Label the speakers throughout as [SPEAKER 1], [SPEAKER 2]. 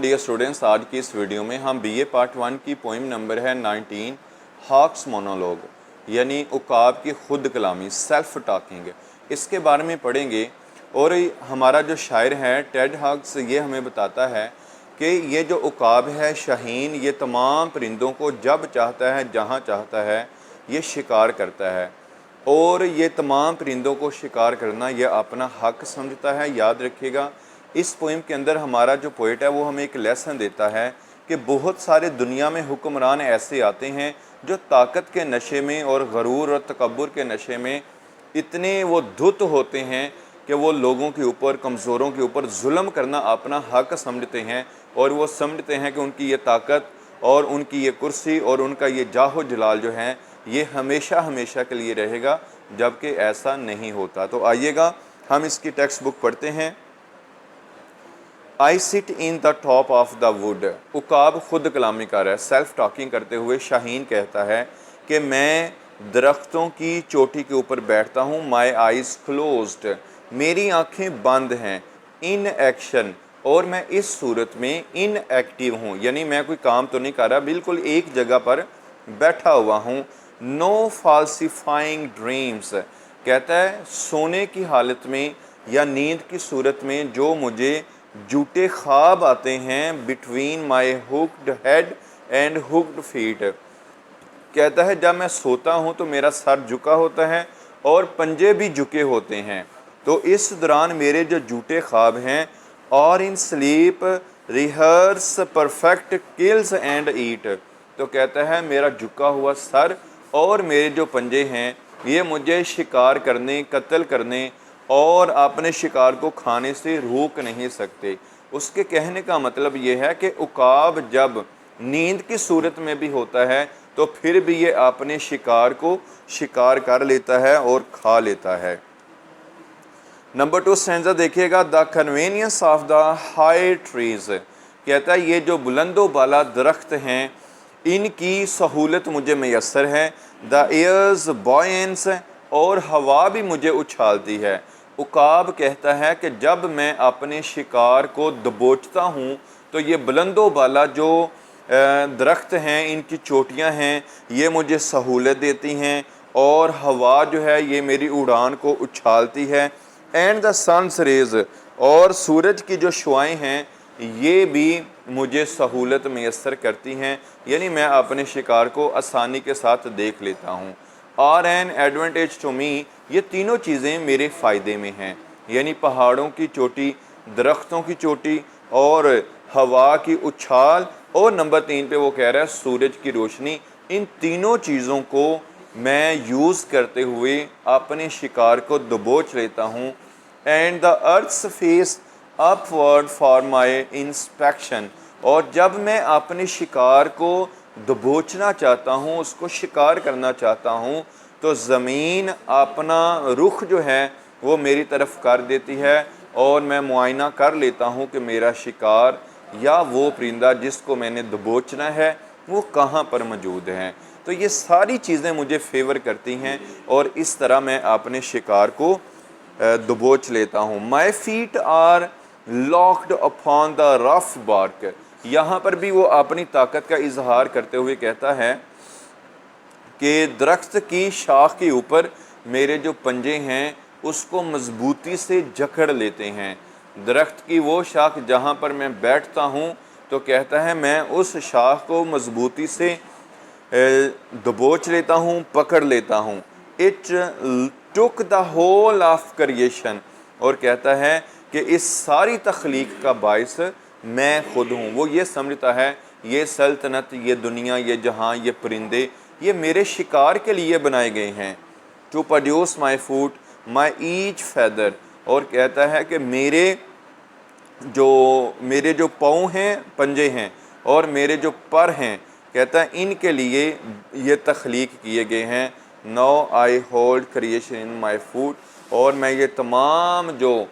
[SPEAKER 1] Dear students, आज की इस वीडियो में हम बीए पार्ट 1 की पोइम नंबर है 19 हॉक्स मोनोलॉग यानी उकाब की खुद कलामी सेल्फ टॉकिंग, इसके बारे में पढ़ेंगे। और हमारा जो शायर है टेड हॉक्स ये हमें बताता है कि ये जो उकाब है शाहीन, ये तमाम परिंदों को जब चाहता है जहाँ चाहता है ये शिकार करता है और ये तमाम परिंदों को शिकार करना ये अपना हक समझता है। याद रखिएगा, इस पोइम के अंदर हमारा जो पोइट है वो हमें एक लेसन देता है कि बहुत सारे दुनिया में हुक्मरान ऐसे आते हैं जो ताकत के नशे में और गरूर और तकब्बुर के नशे में इतने वो धुत होते हैं कि वो लोगों के ऊपर, कमज़ोरों के ऊपर जुल्म करना अपना हक समझते हैं और वो समझते हैं कि उनकी ये ताकत और उनकी ये कुर्सी और उनका ये जाहो जलाल जो है ये हमेशा हमेशा के लिए रहेगा, जबकि ऐसा नहीं होता। तो आइएगा हम इसकी टेक्स्ट बुक पढ़ते हैं। I sit in the top of the wood. उकाब खुद कलामी कर रहा है, सेल्फ टॉकिंग करते हुए शाहीन कहता है कि मैं दरख्तों की चोटी के ऊपर बैठता हूँ। माई आइज़ क्लोज्ड, मेरी आँखें बंद हैं। इन एक्शन, और मैं इस सूरत में इन एक्टिव हूँ, यानी मैं कोई काम तो नहीं कर रहा, बिल्कुल एक जगह पर बैठा हुआ हूँ। नो फाल्सिफाइंग ड्रीम्स, कहता है सोने की हालत में या नींद की सूरत में जो मुझे झूठे ख्वाब आते हैं। Between my hooked head and hooked feet, कहता है जब मैं सोता हूँ तो मेरा सर झुका होता है और पंजे भी झुके होते हैं, तो इस दौरान मेरे जो झूठे ख्वाब हैं। और in sleep rehearse perfect kills and eat, तो कहता है मेरा झुका हुआ सर और मेरे जो पंजे हैं ये मुझे शिकार करने, कत्ल करने और अपने शिकार को खाने से रोक नहीं सकते। उसके कहने का मतलब ये है कि उकाब जब नींद की सूरत में भी होता है तो फिर भी ये अपने शिकार को शिकार कर लेता है और खा लेता है। नंबर 2 स्टैंजा देखिएगा। The convenience of the high trees, कहता है ये जो बुलंदो बाला दरख्त हैं इनकी सहूलत मुझे मैसर है। द एयर्स बॉयंस, और हवा भी मुझे उछालती है। उकाब कहता है कि जब मैं अपने शिकार को दबोचता हूँ तो ये बुलंदो बाला जो दरख्त हैं इनकी चोटियाँ हैं ये मुझे सहूलत देती हैं और हवा जो है ये मेरी उड़ान को उछालती है। एंड द सन्स रेज, और सूरज की जो शुआएँ हैं ये भी मुझे सहूलत मैसर करती हैं, यानी मैं अपने शिकार को आसानी के साथ देख लेता हूँ। Are an advantage to me, ये तीनों चीज़ें मेरे फ़ायदे में हैं, यानी पहाड़ों की चोटी, दरख्तों की चोटी और हवा की उछाल। और नंबर 3 पे वो कह रहा है सूरज की रोशनी। इन तीनों चीज़ों को मैं यूज़ करते हुए अपने शिकार को दबोच लेता हूँ। And the earth's face upward for my inspection, और जब मैं अपने शिकार को दबोचना चाहता हूँ, उसको शिकार करना चाहता हूँ, तो ज़मीन अपना रुख जो है वो मेरी तरफ कर देती है और मैं मुआयना कर लेता हूँ कि मेरा शिकार या वो परिंदा जिसको मैंने दबोचना है वो कहाँ पर मौजूद है। तो ये सारी चीज़ें मुझे फेवर करती हैं और इस तरह मैं अपने शिकार को दबोच लेता हूँ। My feet are locked upon the rough bark, यहाँ पर भी वो अपनी ताकत का इजहार करते हुए कहता है कि दरख्त की शाख के ऊपर मेरे जो पंजे हैं उसको मजबूती से जकड़ लेते हैं। दरख्त की वो शाख जहाँ पर मैं बैठता हूँ तो कहता है मैं उस शाख को मजबूती से दबोच लेता हूँ, पकड़ लेता हूँ। It took the whole of creation, और कहता है कि इस सारी तख्लीक का बाइस मैं खुद हूँ। वो ये समझता है ये सल्तनत, ये दुनिया, ये जहाँ, ये परिंदे ये मेरे शिकार के लिए बनाए गए हैं। To produce my foot my each feather, और कहता है कि मेरे जो पाँव हैं, पंजे हैं, और मेरे जो पर हैं, कहता है इनके लिए ये तख्लीक किए गए हैं। Now I hold creation in my foot, और मैं ये तमाम जो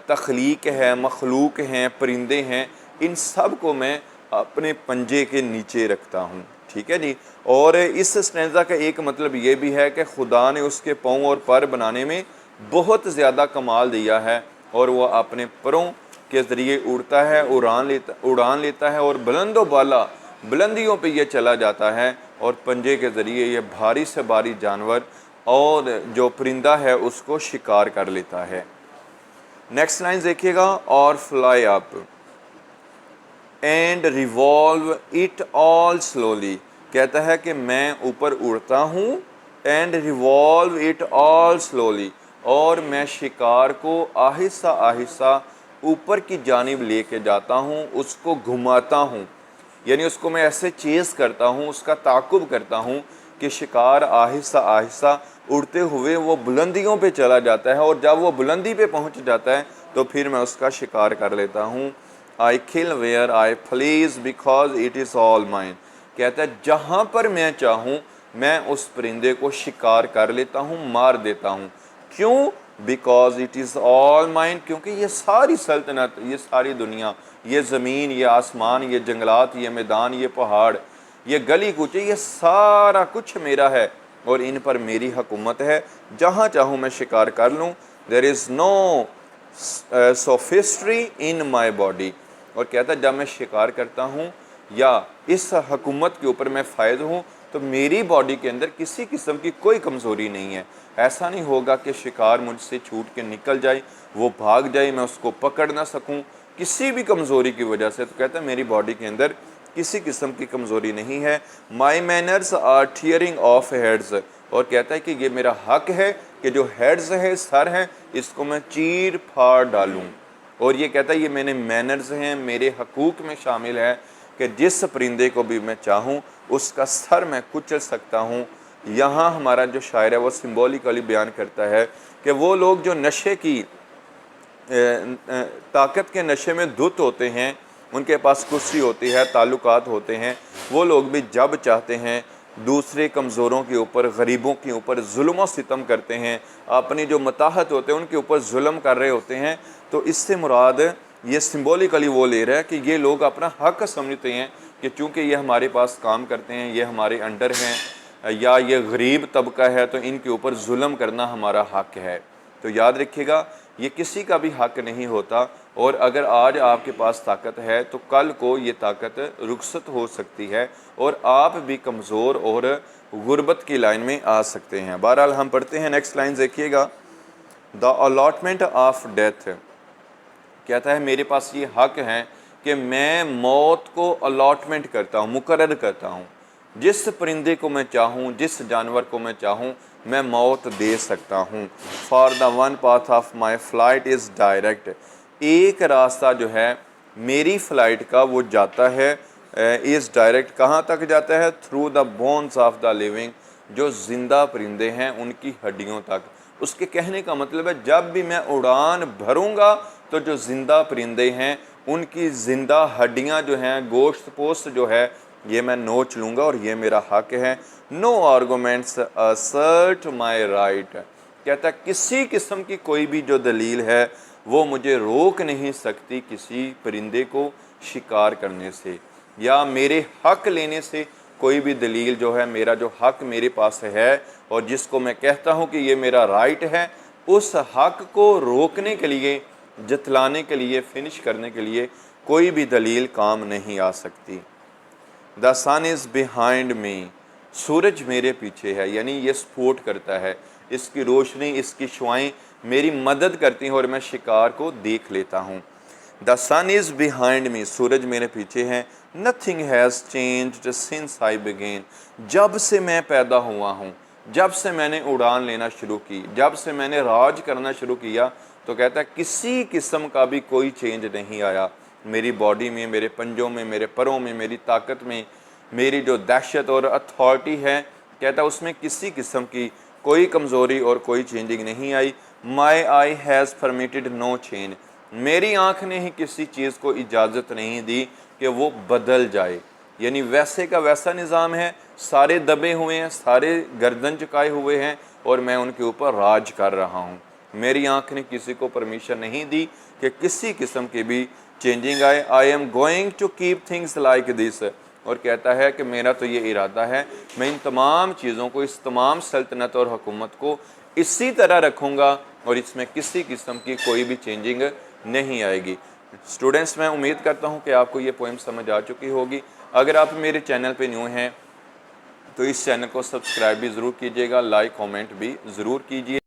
[SPEAKER 1] तख्लीक है, मखलूक हैं, परिंदे हैं, इन सब को मैं अपने पंजे के नीचे रखता हूँ। ठीक है जी। और इस स्टैंजा का एक मतलब ये भी है कि खुदा ने उसके पाँव और पर बनाने में बहुत ज़्यादा कमाल दिया है और वह अपने परों के ज़रिए उड़ता है, उड़ान लेता है और बुलंदो बाला बुलंदियों पे ये चला जाता है और पंजे के ज़रिए ये भारी से भारी जानवर और जो परिंदा है उसको शिकार कर लेता है। नेक्स्ट लाइन देखिएगा, और fly up and revolve it all slowly. कहता है कि मैं ऊपर उड़ता हूँ, and revolve it all slowly, और मैं शिकार को आहिस्ता आहिस्ता ऊपर की जानिब लेके जाता हूँ, उसको घुमाता हूँ, यानी उसको मैं ऐसे चेज़ करता हूँ, उसका ताक़ुब करता हूँ कि शिकार आहिस्ता आहिस्ता उड़ते हुए वो बुलंदियों पे चला जाता है, और जब वो बुलंदी पे पहुँच जाता है तो फिर मैं उसका शिकार कर लेता हूँ। I kill where I please because it is all mine. कहता है जहाँ पर मैं चाहूँ मैं उस परिंदे को शिकार कर लेता हूँ, मार देता हूँ। क्यों? Because it is all mine, क्योंकि ये सारी सल्तनत, ये सारी दुनिया, ये ज़मीन, ये आसमान, ये जंगलात, ये मैदान, ये पहाड़, ये गली कूचे, ये सारा कुछ मेरा है और इन पर मेरी हुकूमत है। जहाँ चाहूँ मैं शिकार कर लूँ। There is no sophistry in my body. और कहता है जब मैं शिकार करता हूँ या इस हुकूमत के ऊपर मैं फ़ायद हूँ तो मेरी बॉडी के अंदर किसी किस्म की कोई कमज़ोरी नहीं है। ऐसा नहीं होगा कि शिकार मुझसे छूट के निकल जाए, वो भाग जाए, मैं उसको पकड़ ना सकूँ किसी भी कमज़ोरी की वजह से। तो कहता है मेरी बॉडी के अंदर किसी किस्म की कमज़ोरी नहीं है। My manners are tearing off heads. और कहता है कि ये मेरा हक है कि जो हेड्स है, सर हैं, इसको मैं चीर फाड़ डालूँ। और ये कहता है ये मेरे मैनर्स हैं, मेरे हकूक़ में शामिल है कि जिस परिंदे को भी मैं चाहूँ उसका सर मैं कुचल सकता हूँ। यहाँ हमारा जो शायर है वो सिम्बॉलिकली बयान करता है कि वो लोग जो नशे की ताकत के नशे में धुत होते हैं, उनके पास कुर्सी होती है, ताल्लुकात होते हैं, वो लोग भी जब चाहते हैं दूसरे कमज़ोरों के ऊपर, गरीबों के ऊपर जुल्म और सितम करते हैं, अपनी जो मताहत होते हैं उनके ऊपर जुल्म कर रहे होते हैं। तो इससे मुराद ये सिम्बॉलिकली वो ले रहा है कि ये लोग अपना हक समझते हैं कि चूँकि ये हमारे पास काम करते हैं, ये हमारे अंडर हैं, या ये गरीब तबका है, तो इनके ऊपर जुल्म करना हमारा हक है। तो याद रखिएगा ये किसी का भी हक नहीं होता, और अगर आज आपके पास ताकत है तो कल को ये ताकत रुखसत हो सकती है और आप भी कमज़ोर और गुर्बत की लाइन में आ सकते हैं। बहरहाल हम पढ़ते हैं नेक्स्ट लाइन देखिएगा, द अलॉटमेंट ऑफ डेथ। कहता है मेरे पास ये हक है कि मैं मौत को अलॉटमेंट करता हूँ, मुकर्रर करता हूँ। जिस परिंदे को मैं चाहूँ, जिस जानवर को मैं चाहूँ, मैं मौत दे सकता हूँ। For the one path of my flight is direct. एक रास्ता जो है मेरी फ़्लाइट का वो जाता है, इज़ डायरेक्ट, कहाँ तक जाता है? Through the bones of the living, जो ज़िंदा परिंदे हैं उनकी हड्डियों तक। उसके कहने का मतलब है जब भी मैं उड़ान भरूंगा तो जो ज़िंदा परिंदे हैं उनकी ज़िंदा हड्डियां जो हैं, गोश्त पोस्ट जो है, ये मैं नोच लूँगा और ये मेरा हक है। No arguments assert my right. कहता है किसी किस्म की कोई भी जो दलील है वो मुझे रोक नहीं सकती किसी परिंदे को शिकार करने से या मेरे हक लेने से। कोई भी दलील जो है, मेरा जो हक मेरे पास है और जिसको मैं कहता हूँ कि ये मेरा राइट है, उस हक को रोकने के लिए, जतलाने के लिए, फिनिश करने के लिए कोई भी दलील काम नहीं आ सकती। The sun is behind me. सूरज मेरे पीछे है, यानी ये सपोर्ट करता है, इसकी रोशनी, इसकी शुआएं मेरी मदद करती हैं और मैं शिकार को देख लेता हूँ। The sun is behind me, सूरज मेरे पीछे है। Nothing has changed since I began. जब से मैं पैदा हुआ हूँ, जब से मैंने उड़ान लेना शुरू की, जब से मैंने राज करना शुरू किया, तो कहता है किसी किस्म का भी कोई चेंज नहीं आया मेरी बॉडी में, मेरे पंजों में, मेरे परों में, मेरी ताकत में, मेरी जो दहशत और अथॉरिटी है, कहता है उसमें किसी किस्म की कोई कमज़ोरी और कोई चेंजिंग नहीं आई। My eye has permitted no change. मेरी आँख ने ही किसी चीज़ को इजाज़त नहीं दी कि वो बदल जाए, यानी वैसे का वैसा निज़ाम है, सारे दबे हुए हैं, सारे गर्दन झुकाए हुए हैं और मैं उनके ऊपर राज कर रहा हूँ। मेरी आँख ने किसी को परमिशन नहीं दी कि किसी किस्म की भी चेंजिंग आए। I am going to keep things like this. और कहता है कि मेरा तो ये इरादा है, मैं इन तमाम चीज़ों को, इस तमाम सल्तनत और हुकूमत को इसी तरह रखूँगा और इसमें किसी किस्म की कोई भी चेंजिंग नहीं आएगी। اسٹوڈنٹس میں امید کرتا ہوں کہ آپ کو یہ پوئم سمجھ آ چکی ہوگی. اگر آپ میرے چینل پہ نیو ہیں تو اس چینل کو سبسکرائب بھی ضرور کیجیے گا, لائک کومنٹ بھی ضرور کیجیے.